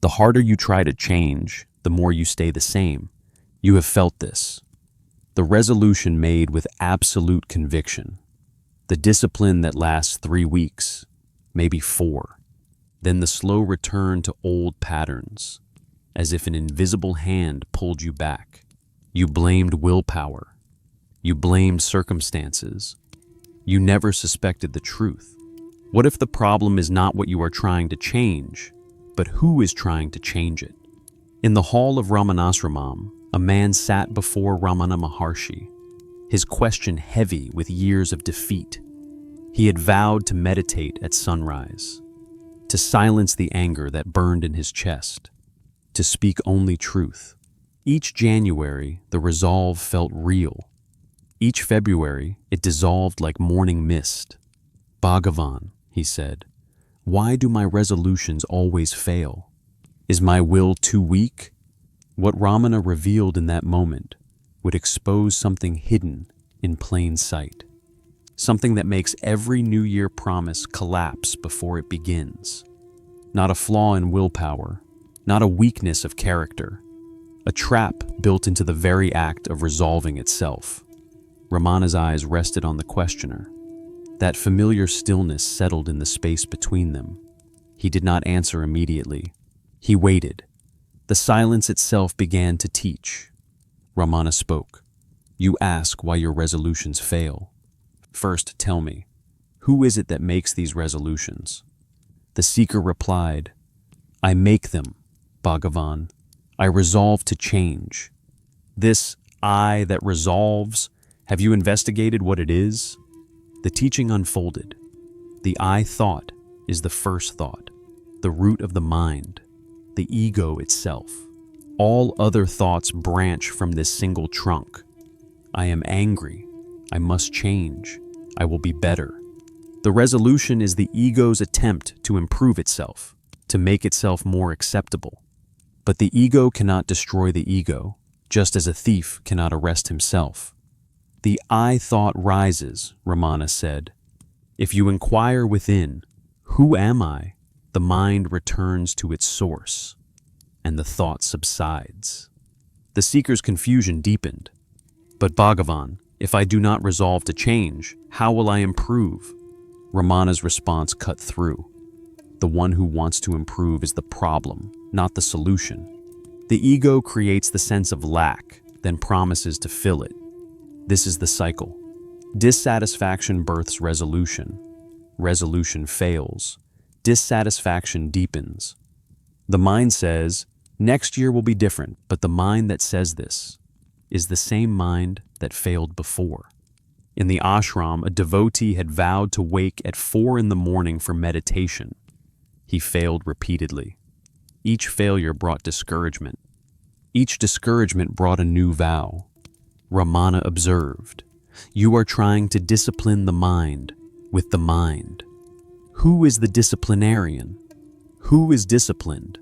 The harder you try to change, the more you stay the same. You have felt this. The resolution made with absolute conviction. The discipline that lasts 3 weeks, maybe 4. Then the slow return to old patterns, as if an invisible hand pulled you back. You blamed willpower. You blamed circumstances. You never suspected the truth. What if the problem is not what you are trying to change, but who is trying to change it? In the hall of Ramanasramam, a man sat before Ramana Maharshi, his question heavy with years of defeat. He had vowed to meditate at sunrise, to silence the anger that burned in his chest, to speak only truth. Each January, the resolve felt real. Each February, it dissolved like morning mist. "Bhagavan," he said, "why do my resolutions always fail? Is my will too weak?" What Ramana revealed in that moment would expose something hidden in plain sight. Something that makes every New Year promise collapse before it begins. Not a flaw in willpower, not a weakness of character, a trap built into the very act of resolving itself. Ramana's eyes rested on the questioner. That familiar stillness settled in the space between them. He did not answer immediately. He waited. The silence itself began to teach. Ramana spoke. "You ask why your resolutions fail. First, tell me, who is it that makes these resolutions?" The seeker replied, "I make them, Bhagavan. I resolve to change. This I that resolves, have you investigated what it is?" The teaching unfolded. The I thought is the first thought, the root of the mind, the ego itself. All other thoughts branch from this single trunk. I am angry. I must change. I will be better. The resolution is the ego's attempt to improve itself, to make itself more acceptable. But the ego cannot destroy the ego, just as a thief cannot arrest himself. The I thought rises, Ramana said. If you inquire within, who am I? The mind returns to its source, and the thought subsides. The seeker's confusion deepened. But Bhagavan, if I do not resolve to change, how will I improve? Ramana's response cut through. The one who wants to improve is the problem, not the solution. The ego creates the sense of lack, then promises to fill it. This is the cycle. Dissatisfaction births resolution. Resolution fails. Dissatisfaction deepens. The mind says, next year will be different, but the mind that says this is the same mind that failed before. In the ashram, a devotee had vowed to wake at 4 a.m. for meditation. He failed repeatedly. Each failure brought discouragement. Each discouragement brought a new vow. Ramana observed, "You are trying to discipline the mind with the mind. Who is the disciplinarian? Who is disciplined?"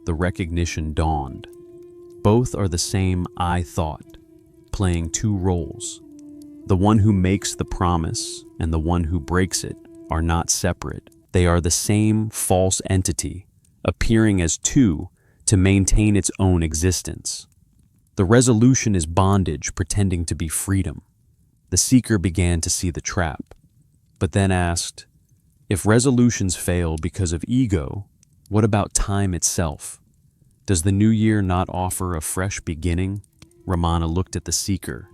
The recognition dawned. Both are the same I thought, playing 2 roles. The one who makes the promise and the one who breaks it are not separate. They are the same false entity, appearing as 2 to maintain its own existence. The resolution is bondage pretending to be freedom. The seeker began to see the trap, but then asked, if resolutions fail because of ego, what about time itself? Does the new year not offer a fresh beginning? Ramana looked at the seeker.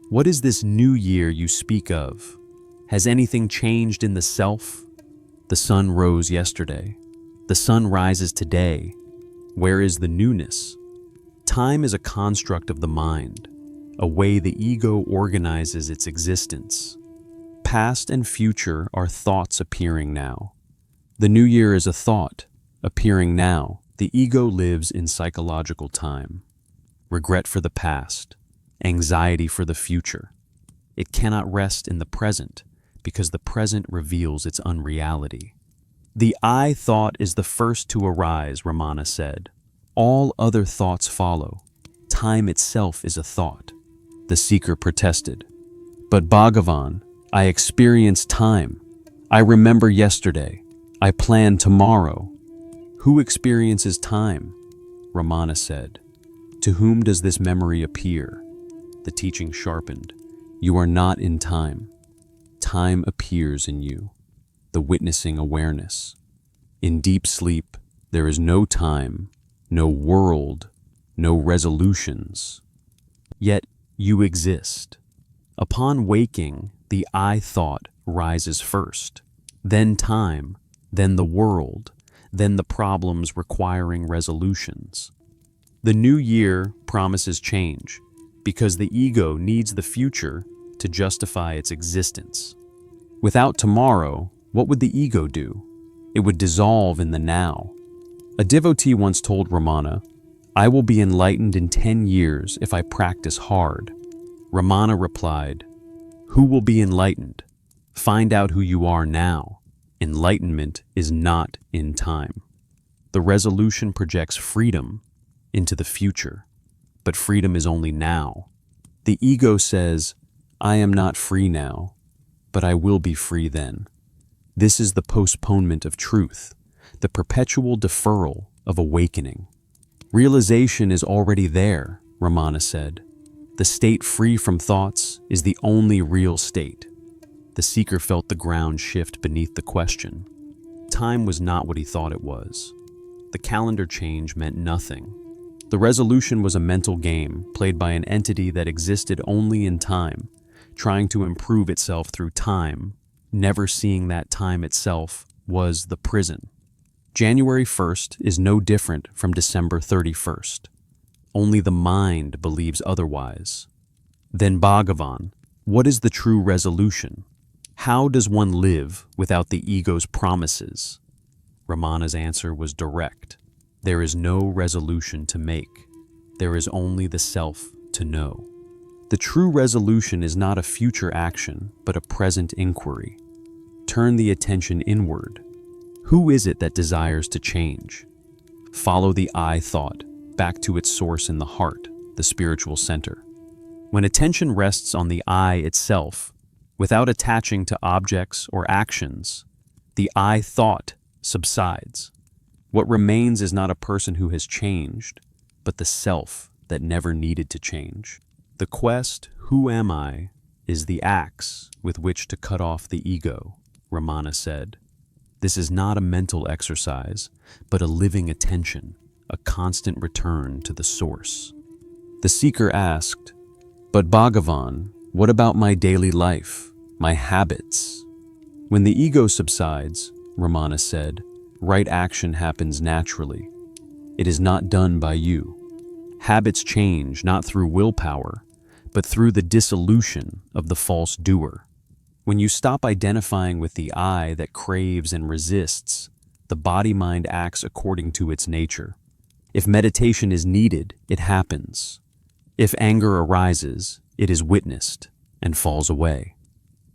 What is this new year you speak of? Has anything changed in the self? The sun rose yesterday. The sun rises today. Where is the newness? Time is a construct of the mind, a way the ego organizes its existence. Past and future are thoughts appearing now. The new year is a thought appearing now. The ego lives in psychological time. Regret for the past, anxiety for the future. It cannot rest in the present because the present reveals its unreality. The I thought is the first to arise, Ramana said. All other thoughts follow. Time itself is a thought. The seeker protested. But Bhagavan, I experience time. I remember yesterday. I plan tomorrow. Who experiences time? Ramana said. To whom does this memory appear? The teaching sharpened. You are not in time. Time appears in you, the witnessing awareness. In deep sleep, there is no time, no world, no resolutions. Yet you exist. Upon waking, the I thought rises first, then time, then the world, then the problems requiring resolutions. The new year promises change because the ego needs the future to justify its existence. Without tomorrow, what would the ego do? It would dissolve in the now. A devotee once told Ramana, "I will be enlightened in 10 years if I practice hard." Ramana replied, "Who will be enlightened? Find out who you are now. Enlightenment is not in time." The resolution projects freedom into the future, but freedom is only now. The ego says, "I am not free now, but I will be free then." This is the postponement of truth, the perpetual deferral of awakening. Realization is already there, Ramana said. The state free from thoughts is the only real state. The seeker felt the ground shift beneath the question. Time was not what he thought it was. The calendar change meant nothing. The resolution was a mental game played by an entity that existed only in time, trying to improve itself through time, never seeing that time itself was the prison. January 1st is no different from December 31st. Only the mind believes otherwise. Then Bhagavan, what is the true resolution? How does one live without the ego's promises? Ramana's answer was direct. There is no resolution to make. There is only the self to know. The true resolution is not a future action, but a present inquiry. Turn the attention inward. Who is it that desires to change? Follow the I thought back to its source in the heart, the spiritual center. When attention rests on the I itself, without attaching to objects or actions, the I thought subsides. What remains is not a person who has changed, but the self that never needed to change. The quest, who am I, is the axe with which to cut off the ego, Ramana said. This is not a mental exercise, but a living attention, a constant return to the source. The seeker asked, "But Bhagavan, what about my daily life, my habits?" When the ego subsides, Ramana said, right action happens naturally. It is not done by you. Habits change not through willpower, but through the dissolution of the false doer. When you stop identifying with the I that craves and resists, the body-mind acts according to its nature. If meditation is needed, it happens. If anger arises, it is witnessed and falls away.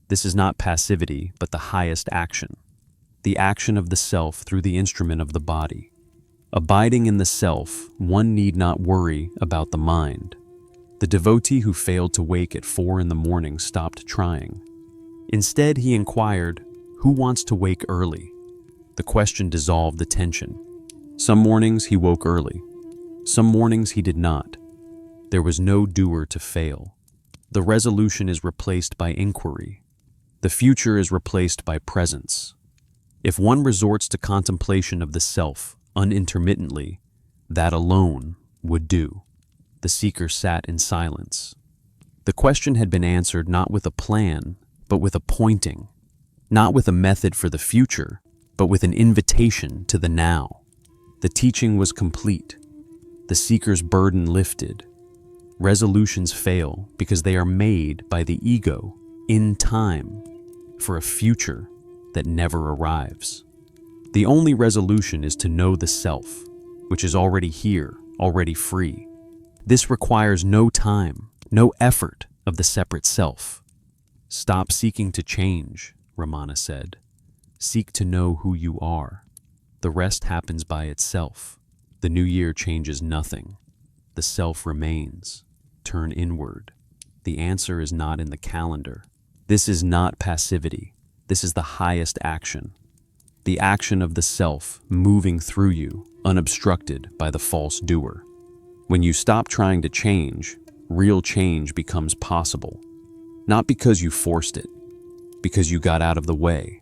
This is not passivity, but the highest action. The action of the self through the instrument of the body. Abiding in the self, one need not worry about the mind. The devotee who failed to wake at 4 a.m. stopped trying. Instead, he inquired, "Who wants to wake early?" The question dissolved the tension. Some mornings he woke early. Some mornings he did not. There was no doer to fail. The resolution is replaced by inquiry. The future is replaced by presence. If one resorts to contemplation of the self unintermittently, that alone would do. The seeker sat in silence. The question had been answered not with a plan, but with a pointing, not with a method for the future, but with an invitation to the now. The teaching was complete. The seeker's burden lifted. Resolutions fail because they are made by the ego in time for a future that never arrives. The only resolution is to know the self, which is already here, already free. This requires no time, no effort of the separate self. Stop seeking to change, Ramana said. Seek to know who you are. The rest happens by itself. The new year changes nothing. The self remains. Turn inward. The answer is not in the calendar. This is not passivity. This is the highest action. the action of the self moving through you, unobstructed by the false doer. When you stop trying to change, real change becomes possible. Not because you forced it, because you got out of the way.